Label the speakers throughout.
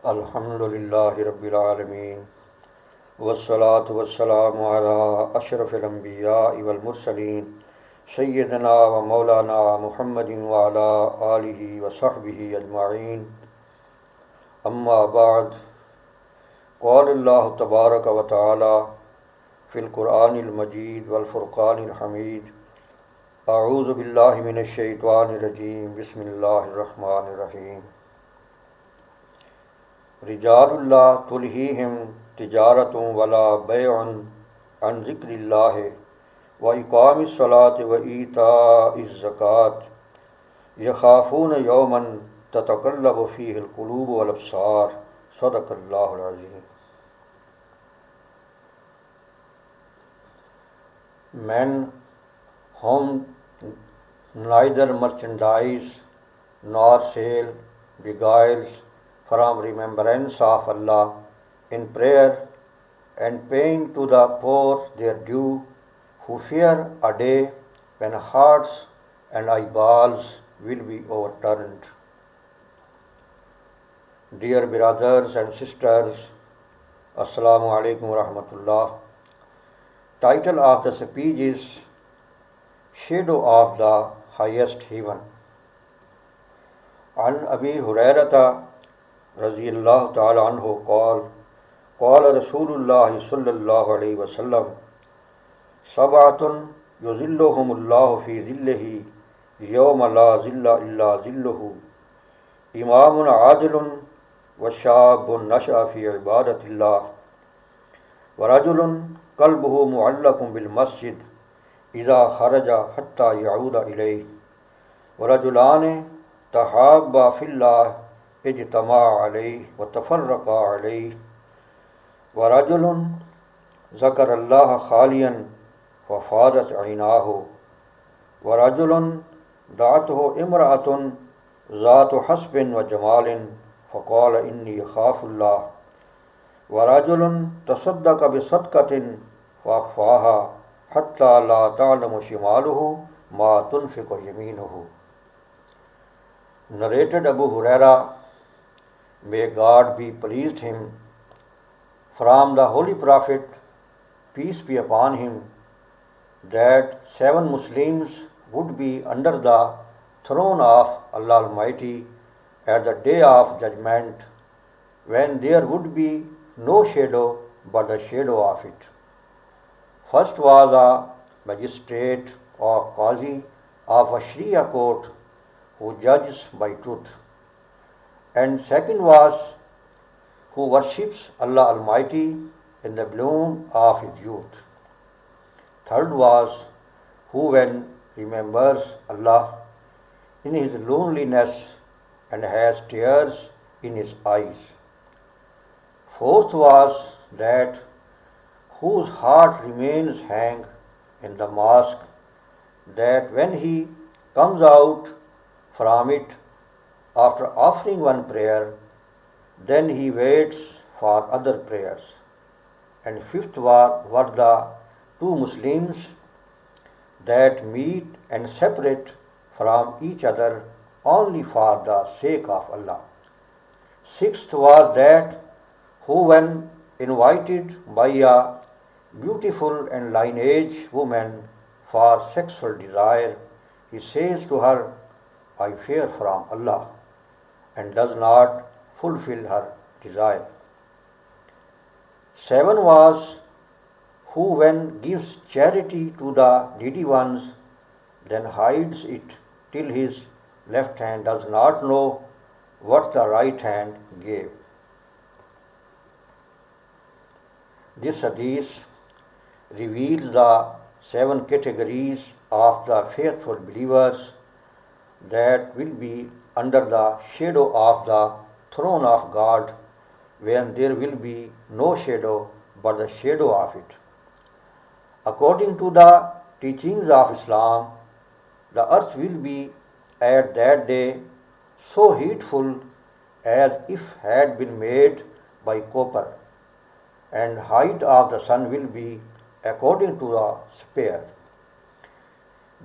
Speaker 1: Alhamdulillahi Rabbil Alameen. Wassalatu wassalamu ala ashrafil anbiya'i wal mursaleen. Sayyidina wa Maulana Muhammadin wa ala alihi wa sahbihi ajma'een. Amma ba'd. Qala Allah tabaraka wa ta'ala fil Qur'anil Majid wal Furqanil Hamid. A'udhu billahi minash shaitanir rajeem. Bismillahir Rahmanir Rahim. Rijalullah tulhihim tijaratun wala bay'un an zikrillah wa iqamis salati wa ita'iz zakat yakhafuna yawman tatakallabu fihi al-qulub wal absar. Sadaqallahu al-azim. Men whom neither merchandise nor sale beguiles from remembrance of Allah in prayer and paying to the poor their due, who fear a day when hearts and eyeballs will be overturned. Dear brothers and sisters, Assalamu alaikum wa rahmatullah. Title of the speech is Shadow of the Highest Heaven. An Abi Hurairata Raziyallahu ta'ala anhu qala Rasulullah sallallahu alayhi wa sallam Sabatun yuzilluhumullahu fi zillihi yawma la zilla illa zilluhu Imamun adilun wa shabun nasha'a fi ibadatillah wa rajulun qalbuhu mu'allakun bil masjid idha kharaja hatta ya'uda ilayh wa rajulani tahabba fillah اجتماع عليه وتفرق عليه ورجل ذكر الله خاليا ففاضت عيناه ورجل دعته امرأة ذات حسب وجمال فقال إني أخاف الله ورجل تصدق بصدقة فأخفاها حتى لا تعلم شماله ما تنفق يمينه. Narrated Abu Huraira, may God be pleased him, from the Holy Prophet, peace be upon him, that 7 Muslims would be under the throne of Allah Almighty at the day of judgment, when there would be no shadow but the shadow of it. First was a magistrate or qazi of a Sharia court who judges by truth, and second was who worships Allah Almighty in the bloom of his youth. Third was who, when remembers Allah in his loneliness and has tears in his eyes. Fourth was that whose heart remains hang in the mosque, that when he comes out from it after offering one prayer, then he waits for other prayers. And fifth were the 2 Muslims that meet and separate from each other only for the sake of Allah. Sixth was that who, when invited by a beautiful and lineage woman for sexual desire, he says to her, I fear from Allah, and does not fulfill her desire. 7 was who, when gives charity to the needy ones, then hides it till his left hand does not know what the right hand gave. This hadith reveals the 7 categories of the faithful believers that will be under the shadow of the throne of God, when there will be no shadow but the shadow of it. According to the teachings of Islam, the earth will be at that day so heatful as if had been made by copper, and height of the sun will be according to the sphere.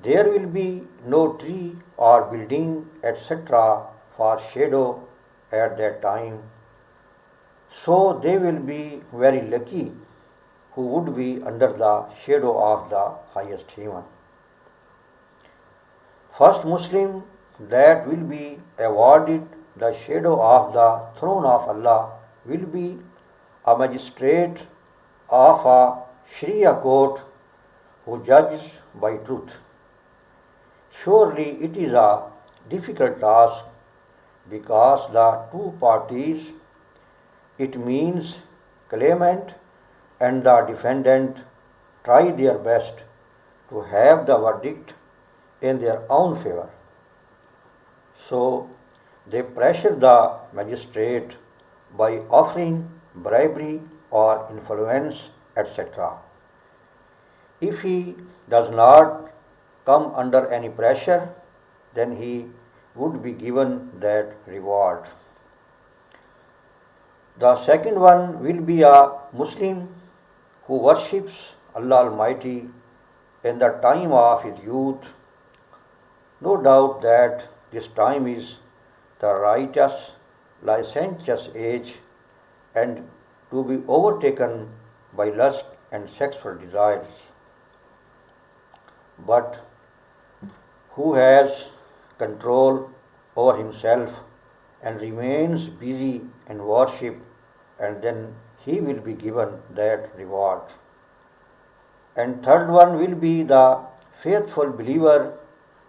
Speaker 1: There will be no tree or building, etc., for shadow at that time, So they will be very lucky who would be under the shadow of the highest heaven. First Muslim that will be awarded the shadow of the throne of Allah will be a magistrate of a Sharia court who judges by truth. Surely it is a difficult task because the two parties, it means claimant and the defendant, try their best to have the verdict in their own favor. So they pressure the magistrate by offering bribery or influence, etc. If he does not come under any pressure, then he would be given that reward. The second one will be a Muslim who worships Allah Almighty in the time of his youth. No doubt that this time is the righteous, licentious age and to be overtaken by lust and sexual desires. But who has control over himself and remains busy in worship, and then he will be given that reward. And third one will be the faithful believer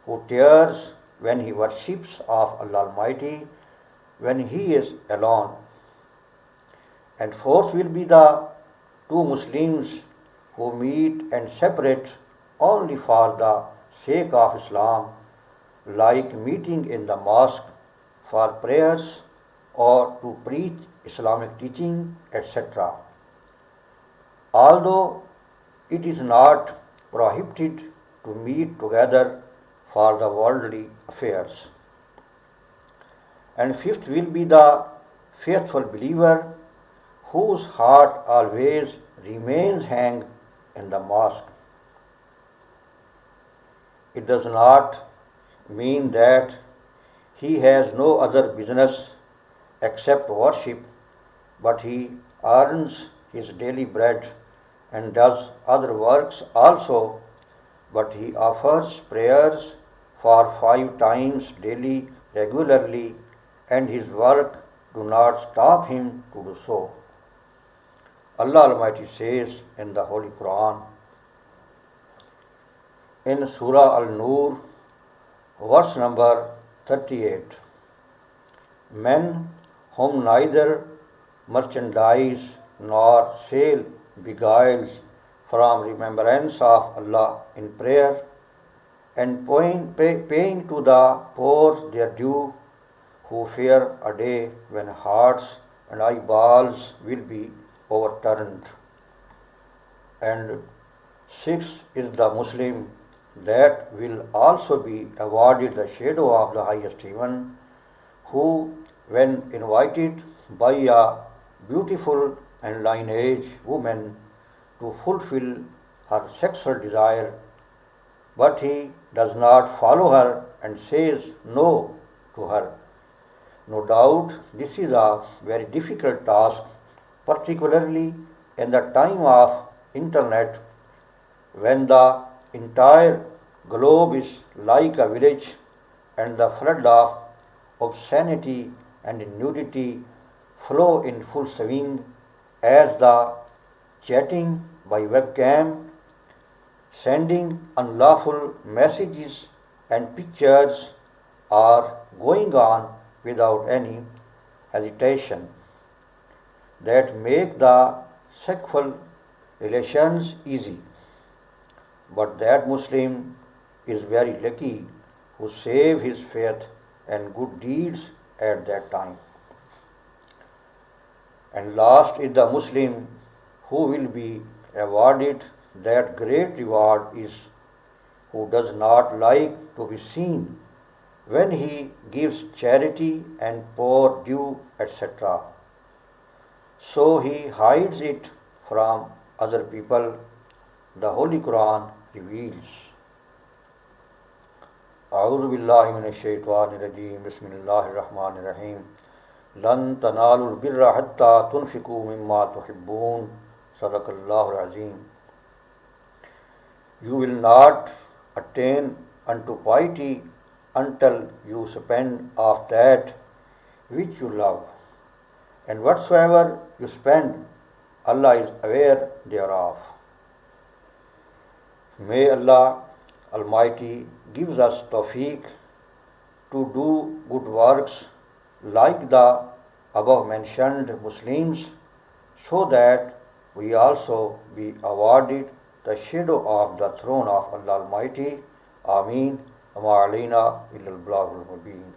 Speaker 1: who tears when he worships of Allah Almighty when he is alone. And fourth will be the two Muslims who meet and separate only for the sake of Islam, like meeting in the mosque for prayers or to preach Islamic teaching, etc. Although it is not prohibited to meet together for the worldly affairs. And fifth will be the faithful believer whose heart always remains hang in the mosque. It does not mean that he has no other business except worship, but he earns his daily bread and does other works also, but he offers prayers for 5 times daily regularly, and his work do not stop him to do so. Allah Almighty says in the Holy Qur'an, in Surah Al-Nur, verse number 38, men whom neither merchandise nor sale beguiles from remembrance of Allah in prayer and paying to the poor their due, who fear a day when hearts and eyeballs will be overturned. And sixth is the Muslim that will also be awarded the shadow of the highest heaven, who, when invited by a beautiful and lineage woman to fulfill her sexual desire, but he does not follow her and says no to her. No doubt this is a very difficult task, particularly in the time of internet, when the entire globe is like a village and the flood of obscenity and nudity flow in full swing as the chatting by webcam, sending unlawful messages and pictures are going on without any hesitation that make the sexual relations easy. But that Muslim is very lucky who save his faith and good deeds at that time. And last is the Muslim who will be awarded that great reward is who does not like to be seen when he gives charity and poor due, etc. So he hides it from other people. The Holy Qur'an reveals. أعوذ بالله من الشيطان الرجيم بسم الله الرحمن الرحيم لن تنالوا البر حتى تنفقوا مما تحبون. Sadaqallahu Azim. You will not attain unto piety until you spend of that which you love. And whatsoever you spend, Allah is aware thereof. May Allah Almighty gives us tawfiq to do good works like the above mentioned Muslims, so that we also be awarded the shadow of the throne of Allah Almighty. Ameen. Ama alayna illa al-balagh al-mubeen.